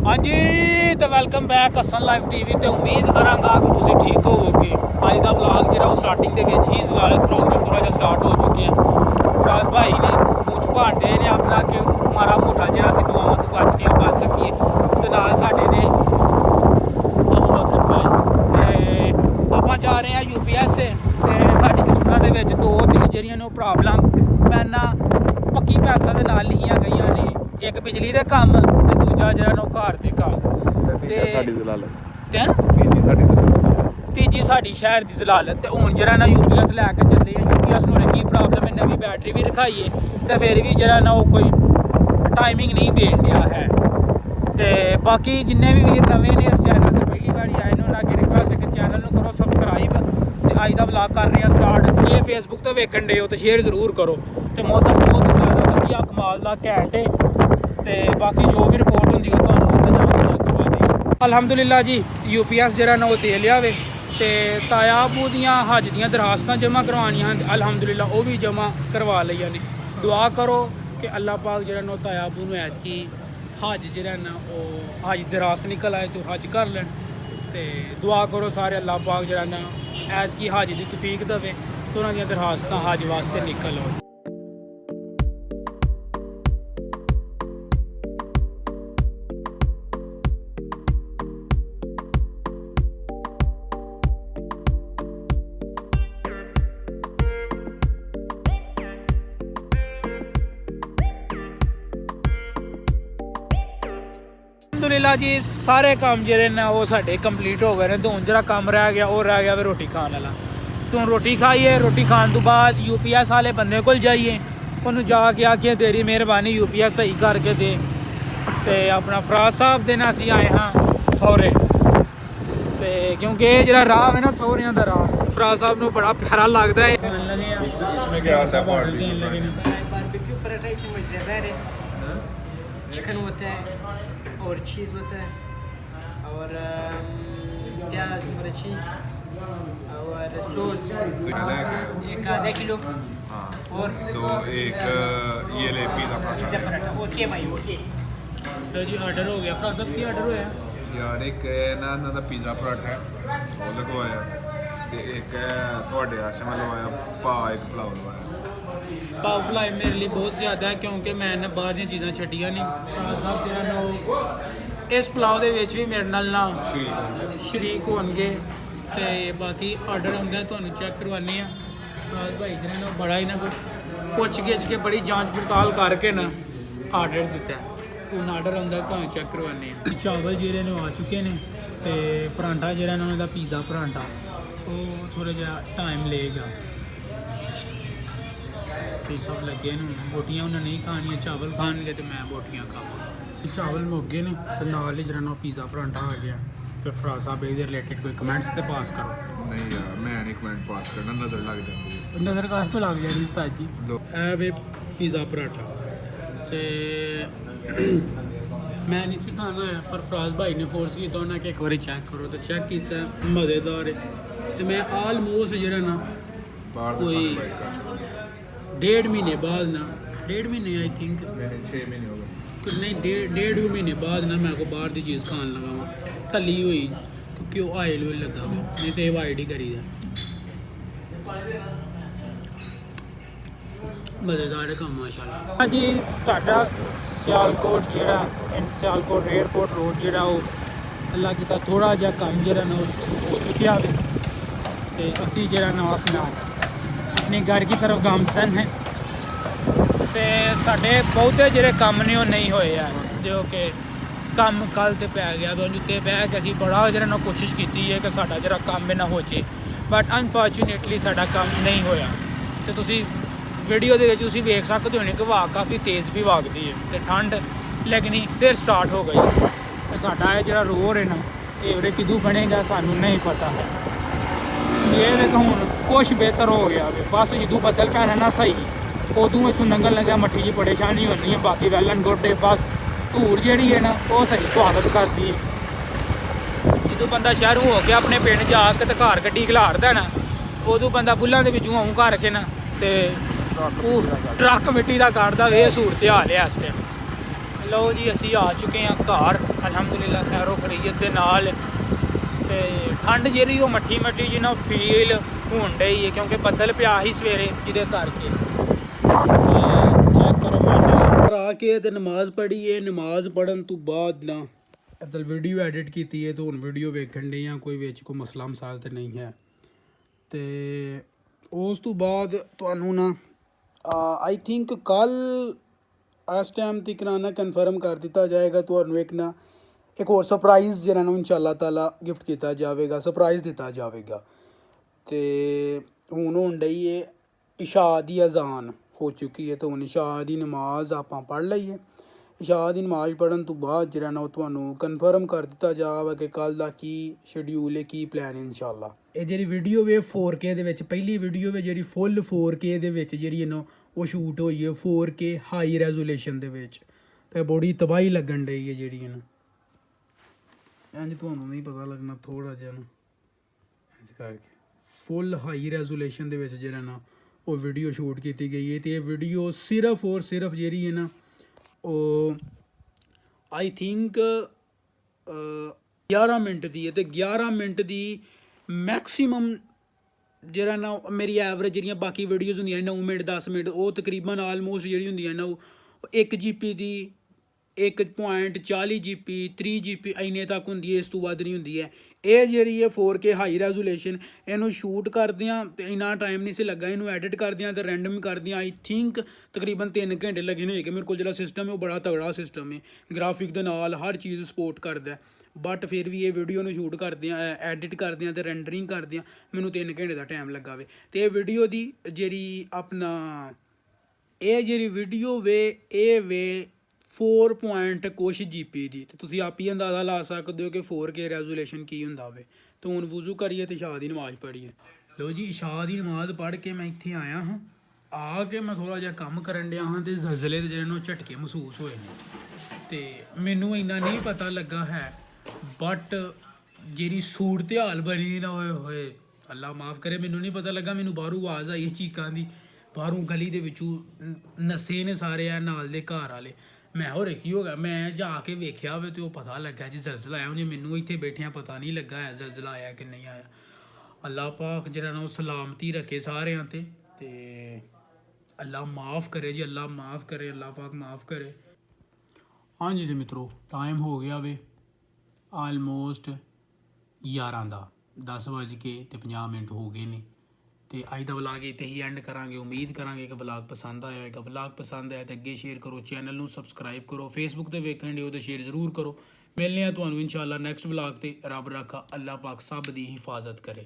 हाँ जी तो welcome back Hassan live TV तो उम्मीद करांगा कि तुम ठीक होवोगे। अज का व्लॉग जो स्टार्टिंग के ही प्रोग्राम थोड़ा जहा स्टार्ट हो चुके हैं। फराज भाई ने मुझ भांडे ने अपना कि माड़ा मोटा जो असं दुआवां तो बचदियां बच सकीए तो नाल साडे ने अबू बकर भाई तो आप जा रहे हैं UPS तो साडी किस्मत के दो तीन ਜਿਹੜੀਆਂ प्रॉब्लम पैना पक्की पैक्सां दे नाल लिखियां गईयां ने। एक बिजली दे कम ते दूजा जेह्ड़ा नो घर दे कम ते तीजी साडी शहर दी जलालत ते हुण जेह्ड़ा ना UPS लैके चले हैं। UPS नूं की प्रॉब्लम है नवी बैटरी भी रखाई है ते फिर भी जेह्ड़ा ना कोई टाइमिंग नहीं देन दिया है। ते बाकी जिन्ने भी वीर नवे ने इस चैनल ते पहली बारी आए ने उन्हें रिक्वेस्ट कि चैनल नूं करो सबसक्राइब ते अज दा व्लॉग कर रहे हैं स्टार्ट। ये फेसबुक तो वेखण डे हो तो शेयर जरूर करो ते मौसम बहुत ज़्यादा वधिया कमाल दा घैंट है ते बाकी जो भी रिपोर्ट होंदी है तुहानूं उत्थे जाके चेक करवानी। अलहमदुलिल्लाह जी UPS जेह्ड़ा ना दे लिया वे ते ताया अबू दियां हज दियां दरखास्तां जमा करवानियां अलहमदुलिल्लाह वो भी जमा करवा लईयां ने। दुआ करो कि अल्लाह पाक जेह्ड़ा ना ताया अबू नूं ऐतकी हज जेह्ड़ा ना वो हज दरास निकल आए तो हज कर लैन ते दुआ करो सारे अल्लाह पाक जेह्ड़ा ना ऐतकी हज दी तौफीक देवे तो उन्हां दियां दरखास्तां हज वास्ते निकल आउण। अलहमदुलिल्लाह जी सारे काम जेह्ड़े ने वो साढ़े कंप्लीट हो गए हैं। तो हुण जेह्ड़ा कम रह गया वो रह गया वे रोटी खाने वाला। तो हुण रोटी खाइए रोटी खाने तो बाद UPS वाले बंदे को जाइए उन्होंने जाके आखिए तेरी मेहरबानी UPS सही करके दे। तो अपना फराज साहब देना असी आए हाँ सौरे तो क्योंकि ये जो राह है ना सौरियां का राह फराज साहब को बड़ा प्यारा लगता है। इसमें क्या आता है? चिकन होता है और चीज़ होता है और प्याज मिर्ची और सॉस एक आधा किलो। हाँ और तो एक ये ले पिज़्ज़ा पराठा ओके भाई ओके जी ऑर्डर हो गया। फराज साहब की ऑर्डर होया यार एक ना ना दा पिज़्ज़ा पराठा है वो लगवाया ते एक ਤੁਹਾਡੇ ਆਸਮ ਲਵਾਇਆ ਪਾ ਇੱਕ ਪਲਾਓ ਲਵਾਇਆ। पाव भलाई मेरे लिए बहुत ज़्यादा है क्योंकि मैं बाहर दी चीज़ां छड्डियां नहीं। फराज साहब जेह्ड़ा ना इस पुलाव दे विच भी मेरे नाल ना शरीक होणगे ते बाकी ऑर्डर आंदा तुहानूं चेक करवाने आ। फराज भाई जेह्ड़ा ना बड़ा ही ना पुछ गिछ के बड़ी जांच पड़ताल करके ना ऑर्डर दिता है। हूँ ऑर्डर आंदा तुहानूं चेक करवाने आ। चावल जेह्ड़े ने आ चुके ने ते परांठा जेह्ड़ा ना उन्हां दा पिज़्ज़ा परांठा वो थोड़ा जिहा टाइम लेगा। सब लगे ने बोटियां उन्हें नहीं खानियां चावल खाएंगे तो मैं बोटियां खावांगा। चावल मुक गए ने तो नाल ही जरा पिज़्ज़ा परांठा आ गया। तो फराज साहब इसके रिलेटेड कोई कमेंट्स तो पास करो। नहीं यार मैं नहीं कमेंट पास करना नज़र लग जाती है। नज़र काश तो लग जाएगी उस्ताद जी। है वे पिज़्ज़ा पराठा तो मैं नहीं सी खाना है पर फराज भाई ने फोर्स किया उन्हें कि एक बार चेक करो तो चेक किया मज़ेदार है। तो मैं आलमोस्ट जरा ना कोई 1.5 महीने बाद ना 1.5 महीने आई थिंक मैंने 6 महीने हो गए नहीं 1.5 महीने बाद ना मैं को बाहर की चीज़ खान लगा वहाँ तली हुई क्योंकि वो आयल उयल लगा हुआ नहीं तो अवॉइड ही करी मज़ेदार काम माशाल्लाह। हाँ जी साडा सियालकोट जेह्ड़ा सियालकोट एयरपोर्ट रोड जेह्ड़ा वो अल्लाह कीता थोड़ा जिहा कम जेह्ड़ा ना हो चुकिया ते असी जेह्ड़ा ना अपने घर की तरफ गामदन है तो साढ़े बहुते जेह्ड़े कम ने वो नहीं होए हैं जो कि कम कल तो पै गया तो उत्ते पै के असी बड़ा जेह्ड़ा ना कोशिश की है कि साडा जेह्ड़ा कम है ना हो जाए बट अनफॉर्चुनेटली साडा कम नहीं होया। तो तुसी वीडियो दे विच तुसी वेख सकदे हो कि हवा काफ़ी तेज़ भी वगदी है तो ठंड लगनी फिर स्टार्ट हो गई। तो साडा जेह्ड़ा रोड है ना ये उरे किदू बनेगा सानू नहीं पता है। ये तो हूँ कुछ बेहतर हो गया बस जो बदल पैना ना सही उदू इतों लंघन लग्या मट्ठी जी परेशानी होनी है। बाकी वैल एंड गुड है बस धूड़ जी है ना वो सही स्वागत करती है। जो बंदा शहरों हो के अपने पिंड जाके तो घर गड्डी खिलारदा ना उदू बंदा बुल्लां दे विचों आऊँ घर के ना तो ट्रक मिट्टी का कढ़दा ये सूरत हाल है इस टाइम। ਲਓ ਜੀ ਅਸੀਂ ਆ ਚੁੱਕੇ ਹਾਂ ਘਰ ਅਲਹਮਦੁਲਿਲਾ ਖੈਰੋ ਖਰੀਅਤ ਦੇ ਨਾਲ। ਤੇ ਠੰਡ ਜਿਹੜੀ ਉਹ ਮੱਠੀ ਮੱਠੀ ਜਿਹੀ ਨਾ ਫੀਲ ਹੋਣ ਡਈ ਹੈ ਕਿਉਂਕਿ ਬੱਦਲ ਪਿਆ ਸੀ ਸਵੇਰੇ ਜਿਹਦੇ ਕਰਕੇ। ਚੈੱਕ ਕਰੋ ਮਾਸ਼ਾਅੱਲਾ ਆ ਕੇ ਤੇ ਨਮਾਜ਼ ਪੜ੍ਹੀ ਹੈ। ਨਮਾਜ਼ ਪੜ੍ਹਨ ਤੋਂ ਬਾਅਦ ਨਾ ਇੱਧਰ ਵੀਡੀਓ ਐਡਿਟ ਕੀਤੀ ਹੈ ਤੇ ਹੁਣ ਵੀਡੀਓ ਵੇਖਣ ਦੇ ਆ, ਕੋਈ ਵਿੱਚ ਕੋਈ ਮਸਲਾ ਮਸਾਲ ਤੇ ਨਹੀਂ ਹੈ। ਤੇ ਉਸ ਤੋਂ ਬਾਅਦ ਤੁਹਾਨੂੰ ਨਾ ਆਈ ਥਿੰਕ ਕੱਲ ਇਸ ਟਾਈਮ ਤੱਕ ਨਾ ਕਨਫਰਮ ਕਰ ਦਿੱਤਾ ਜਾਏਗਾ ਤੁਹਾਨੂੰ ਇੱਕ ਹੋਰ ਸਰਪ੍ਰਾਈਜ਼ ਜਿਹਨਾਂ ਨੂੰ ਇਨਸ਼ਾਅੱਲਾ ਤਾਲਾ ਗਿਫਟ ਕੀਤਾ ਜਾਵੇਗਾ, ਸਰਪ੍ਰਾਈਜ਼ ਦਿੱਤਾ ਜਾਵੇਗਾ। ਤੇ ਹੁਣ ਹੋਣ ਡਈ ਹੈ ਇਸ਼ਾ ਦੀ ਅਜ਼ਾਨ ਹੋ ਚੁੱਕੀ ਹੈ ਤੇ ਹੁਣ ਇਸ਼ਾ ਦੀ ਨਮਾਜ਼ ਆਪਾਂ ਪੜ੍ਹ ਲਈਏ। ਇਸ਼ਾ ਦੀ ਨਮਾਜ਼ ਪੜ੍ਹਨ ਤੋਂ ਬਾਅਦ ਜਿਹੜਾ ਨਾ ਉਹ ਤੁਹਾਨੂੰ ਕਨਫਰਮ ਕਰ ਦਿੱਤਾ ਜਾਵੇਗਾ ਕਿ ਕੱਲ੍ਹ ਦਾ ਕੀ ਸ਼ਡਿਊਲ ਹੈ, ਕੀ ਪਲਾਨ ਹੈ ਇਨਸ਼ਾਅੱਲਾ। ਇਹ ਜਿਹੜੀ ਵੀਡੀਓ ਵੇ 4K ਦੇ ਵਿੱਚ ਪਹਿਲੀ ਵੀਡੀਓ ਵੇ ਜਿਹੜੀ ਫੁੱਲ 4K ਦੇ ਵਿੱਚ ਜਿਹੜੀ ਇਹਨੂੰ ਉਹ ਸ਼ੂਟ ਹੋਈ ਹੈ 4K ਹਾਈ ਰੈਜ਼ੋਲੇਸ਼ਨ ਦੇ ਵਿੱਚ। ਤੇ ਬੜੀ ਤਬਾਹੀ ਲੱਗਣ ਡਈ ਹੈ ਜਿਹੜੀ ਇਹਨੂੰ ਇੰਝ ਤੁਹਾਨੂੰ ਨਹੀਂ ਪਤਾ ਲੱਗਣਾ ਥੋੜ੍ਹਾ ਜਿਹਾ ਨੂੰ ਇੰਝ ਕਰਕੇ ਫੁੱਲ ਹਾਈ ਰੈਜ਼ੋਲੇਸ਼ਨ ਦੇ ਵਿੱਚ ਜਿਹੜਾ ਨਾ ਉਹ ਵੀਡੀਓ ਸ਼ੂਟ ਕੀਤੀ ਗਈ ਹੈ। ਤੇ ਇਹ ਵੀਡੀਓ ਸਿਰਫ ਔਰ ਸਿਰਫ ਜਿਹੜੀ ਹੈ ਨਾ ਉਹ ਆਈ ਥਿੰਕ 11 ਮਿੰਟ ਦੀ ਹੈ। ਤੇ 11 ਮਿੰਟ ਦੀ ਮੈਕਸੀਮਮ ਜਿਹੜਾ ਨਾ ਮੇਰੀ ਐਵਰੇਜ ਜਿਹੜੀਆਂ ਬਾਕੀ ਵੀਡੀਓਜ਼ ਹੁੰਦੀਆਂ 9 ਮਿੰਟ 10 ਮਿੰਟ ਉਹ ਤਕਰੀਬਨ ਆਲਮੋਸਟ ਜਿਹੜੀ ਹੁੰਦੀਆਂ ਨਾ ਉਹ 1 GB ਦੀ 1.40 GB 3 GB ਇੰਨੇ ਤੱਕ ਹੁੰਦੀ ਹੈ, ਇਸ ਤੋਂ ਵੱਧ ਨਹੀਂ ਹੁੰਦੀ ਹੈ। ਇਹ ਜਿਹੜੀ ਹੈ 4K ਹਾਈ ਰੈਜ਼ੋਲੇਸ਼ਨ ਇਹਨੂੰ ਸ਼ੂਟ ਕਰਦਿਆਂ ਤੇ ਇੰਨਾ ਟਾਈਮ ਨਹੀਂ ਸੀ ਲੱਗਾ, ਇਹਨੂੰ ਐਡਿਟ ਕਰਦਿਆਂ ਤੇ ਰੈਂਡਮ ਕਰਦਿਆਂ ਆਈ ਥਿੰਕ ਤਕਰੀਬਨ 3 ਘੰਟੇ ਲੱਗੇ ਨੇ ਹੋਏਗੇ। ਮੇਰੇ ਕੋਲ ਜਿਹੜਾ ਸਿਸਟਮ ਹੈ ਉਹ ਬੜਾ ਤਗੜਾ ਸਿਸਟਮ ਹੈ, ਗ੍ਰਾਫਿਕ ਦੇ ਨਾਲ ਹਰ ਚੀਜ਼ ਸਪੋਰਟ ਕਰਦਾ। ਬਟ ਫਿਰ ਵੀ ਇਹ ਵੀਡੀਓ ਨੂੰ ਸ਼ੂਟ ਕਰਦਿਆਂ ਐਡਿਟ ਕਰਦਿਆਂ ਤੇ ਰੈਂਡਰਿੰਗ ਕਰਦਿਆਂ ਮੈਨੂੰ 3 ਘੰਟੇ ਦਾ ਟਾਈਮ ਲੱਗਾ ਵੇ। ਤੇ ਇਹ ਵੀਡੀਓ ਦੀ ਜਿਹੜੀ ਆਪਣਾ ਇਹ ਜਿਹੜੀ ਵੀਡੀਓ ਵੇ ਇਹ ਵੇ 4 ਕੁਛ GB ਦੀ। ਤੇ ਤੁਸੀਂ ਆਪ ਹੀ ਅੰਦਾਜ਼ਾ ਲਾ ਸਕਦੇ ਹੋ ਕਿ 4K ਰੈਜ਼ੋਲੇਸ਼ਨ ਕੀ ਹੁੰਦਾ ਵੇ। ਤੇ ਹੁਣ ਵਜ਼ੂ ਕਰੀਏ ਤੇ ਇਸ਼ਾ ਦੀ ਨਮਾਜ਼ ਪੜ੍ਹੀਏ। ਲਓ ਜੀ ਇਸ਼ਾ ਦੀ ਨਮਾਜ਼ ਪੜ੍ਹ ਕੇ ਮੈਂ ਇੱਥੇ ਆਇਆ ਹਾਂ। ਆ ਕੇ ਮੈਂ ਥੋੜ੍ਹਾ ਜਿਹਾ ਕੰਮ ਕਰਨ ਡਿਆ ਹਾਂ ਤੇ ਜ਼ਲਜ਼ਲੇ ਦੇ ਜਿਹੜੇ ਨੂੰ ਝਟਕੇ ਮਹਿਸੂਸ ਹੋਏ ਨੇ। ਤੇ ਮੈਨੂੰ ਇੰਨਾ ਨਹੀਂ ਪਤਾ ਲੱਗਾ ਹੈ ਬਟ ਜਿਹੜੀ ਸੂਰਤ ਹਾਲ ਬਣੀ ਨਾ ਹੋਏ ਅੱਲਾ ਮਾਫ ਕਰੇ, ਮੈਨੂੰ ਨਹੀਂ ਪਤਾ ਲੱਗਾ। ਮੈਨੂੰ ਬਾਹਰੋਂ ਆਵਾਜ਼ ਆਈ ਚੀਕਾਂ ਦੀ, ਬਾਹਰੋਂ ਗਲੀ ਦੇ ਵਿੱਚੋਂ ਨਸੇ ਨੇ ਸਾਰੇ ਆ ਨਾਲ ਦੇ ਘਰ ਵਾਲੇ। ਮੈਂ ਹੋਰ ਕੀ ਹੋ ਗਿਆ, ਮੈਂ ਜਾ ਕੇ ਵੇਖਿਆ ਹੋਵੇ ਤੇ ਉਹ ਪਤਾ ਲੱਗਾ ਜੀ ਜ਼ਲਜ਼ਲਾ ਆਇਆ। ਉਹਨੇ ਮੈਨੂੰ ਇੱਥੇ ਬੈਠਿਆਂ ਪਤਾ ਨਹੀਂ ਲੱਗਾ ਹੈ ਜ਼ਲਜ਼ਲਾ ਆਇਆ ਕਿ ਨਹੀਂ ਆਇਆ। ਅੱਲਾ ਪਾਕ ਜਿਹੜਾ ਨਾ ਉਹ ਸਲਾਮਤੀ ਰੱਖੇ ਸਾਰਿਆਂ ਤੇ ਅੱਲਾ ਮਾਫ ਕਰੇ ਜੀ, ਅੱਲਾ ਮਾਫ ਕਰੇ, ਅੱਲਾ ਪਾਕ ਮਾਫ ਕਰੇ। ਹਾਂਜੀ ਜੀ ਮਿੱਤਰੋ ਟਾਈਮ ਹੋ ਗਿਆ ਵੇ ਆਲਮੋਸਟ 11 ਦਾ 10:50 ਹੋ ਗਏ ਨੇ। ਤੇ ਅੱਜ ਦਾ ਵਲਾਗ ਇੱਥੇ ਹੀ ਐਂਡ ਕਰਾਂਗੇ। ਉਮੀਦ ਕਰਾਂਗੇ ਕਿ ਵਲਾਗ ਪਸੰਦ ਆਇਆ ਹੋਏਗਾ। ਵਲਾਗ ਪਸੰਦ ਆਇਆ ਤਾਂ ਅੱਗੇ ਸ਼ੇਅਰ ਕਰੋ, ਚੈਨਲ ਨੂੰ ਸਬਸਕ੍ਰਾਈਬ ਕਰੋ, ਫੇਸਬੁੱਕ ਤੇ ਵੇਖਣ ਦਿਓ ਤੇ ਸ਼ੇਅਰ ਜ਼ਰੂਰ ਕਰੋ। ਮਿਲਨੇ ਆ ਤੁਹਾਨੂੰ ਇਨਸ਼ਾਅੱਲਾ ਨੈਕਸਟ ਵਲਾਗ ਤੇ। ਰੱਬ ਰਾਖਾ, ਅੱਲਾ ਪਾਕ ਸਭ ਦੀ ਹਿਫਾਜ਼ਤ ਕਰੇ।